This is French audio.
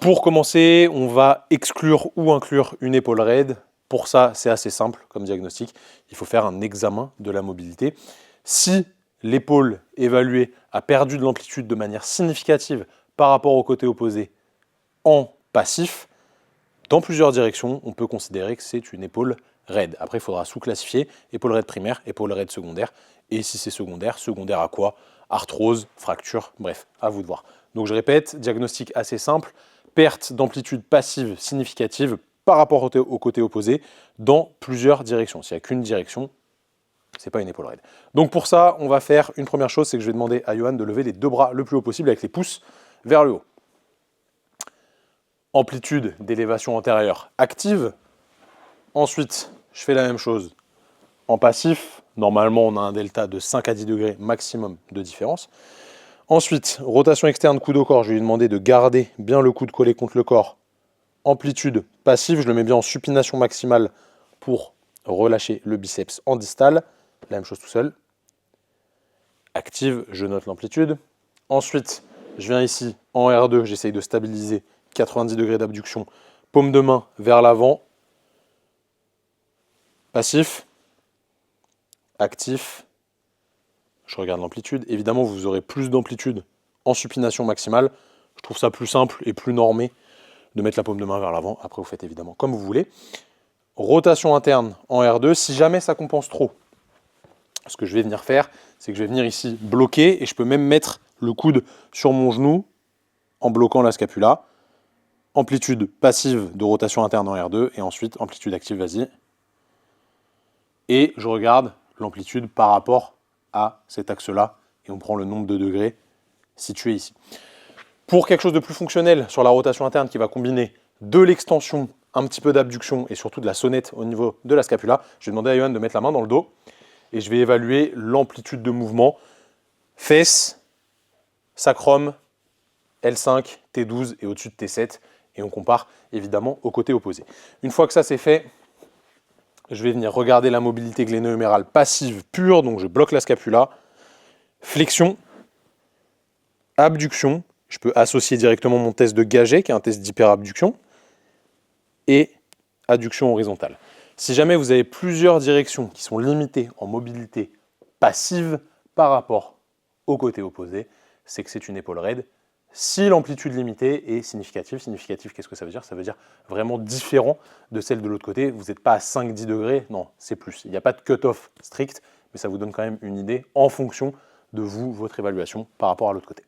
Pour commencer, on va exclure ou inclure une épaule raide. Pour ça, c'est assez simple comme diagnostic. Il faut faire un examen de la mobilité. Si l'épaule évaluée a perdu de l'amplitude de manière significative par rapport au côté opposé en passif, dans plusieurs directions, on peut considérer que c'est une épaule raide. Après, il faudra sous-classifier épaule raide primaire, épaule raide secondaire. Et si c'est secondaire, secondaire à quoi? Arthrose, fracture, bref, à vous de voir. Donc je répète, diagnostic assez simple, perte d'amplitude passive significative par rapport au côté opposé dans plusieurs directions. S'il n'y a qu'une direction, ce n'est pas une épaule raide. Donc pour ça, on va faire une première chose, c'est que je vais demander à Johan de lever les deux bras le plus haut possible avec les pouces vers le haut. Amplitude d'élévation antérieure active. Ensuite, je fais la même chose en passif. Normalement, on a un delta de 5 à 10 degrés maximum de différence. Ensuite, rotation externe coude au corps. Je vais lui demander de garder bien le coude collé contre le corps. Amplitude passive, je le mets bien en supination maximale pour relâcher le biceps en distal. La même chose tout seul. Active, je note l'amplitude. Ensuite, je viens ici en R2, j'essaye de stabiliser 90 degrés d'abduction. Paume de main vers l'avant. Passif. Actif. Je regarde l'amplitude. Évidemment, vous aurez plus d'amplitude en supination maximale. Je trouve ça plus simple et plus normé de mettre la paume de main vers l'avant. Après, vous faites évidemment comme vous voulez. Rotation interne en R2. Si jamais ça compense trop, ce que je vais venir faire, c'est que je vais venir ici bloquer et je peux même mettre le coude sur mon genou en bloquant la scapula. Amplitude passive de rotation interne en R2 et ensuite amplitude active, vas-y. Et je regarde l'amplitude par rapport à cet axe-là et on prend le nombre de degrés situé ici. Pour quelque chose de plus fonctionnel sur la rotation interne qui va combiner de l'extension, un petit peu d'abduction et surtout de la sonnette au niveau de la scapula, je vais demander à Johan de mettre la main dans le dos et je vais évaluer l'amplitude de mouvement fesses, sacrum, L5, T12 et au-dessus de T7 et on compare évidemment au côté opposé. Une fois que ça c'est fait, je vais venir regarder la mobilité gléno-humérale passive pure, donc je bloque la scapula, flexion, abduction, je peux associer directement mon test de Gaget, qui est un test d'hyperabduction, et adduction horizontale. Si jamais vous avez plusieurs directions qui sont limitées en mobilité passive par rapport au côté opposé, c'est que c'est une épaule raide. Si l'amplitude limitée est significative, qu'est-ce que ça veut dire? Ça veut dire vraiment différent de celle de l'autre côté. Vous n'êtes pas à 5-10 degrés, non, c'est plus. Il n'y a pas de cut-off strict, mais ça vous donne quand même une idée en fonction de vous, votre évaluation par rapport à l'autre côté.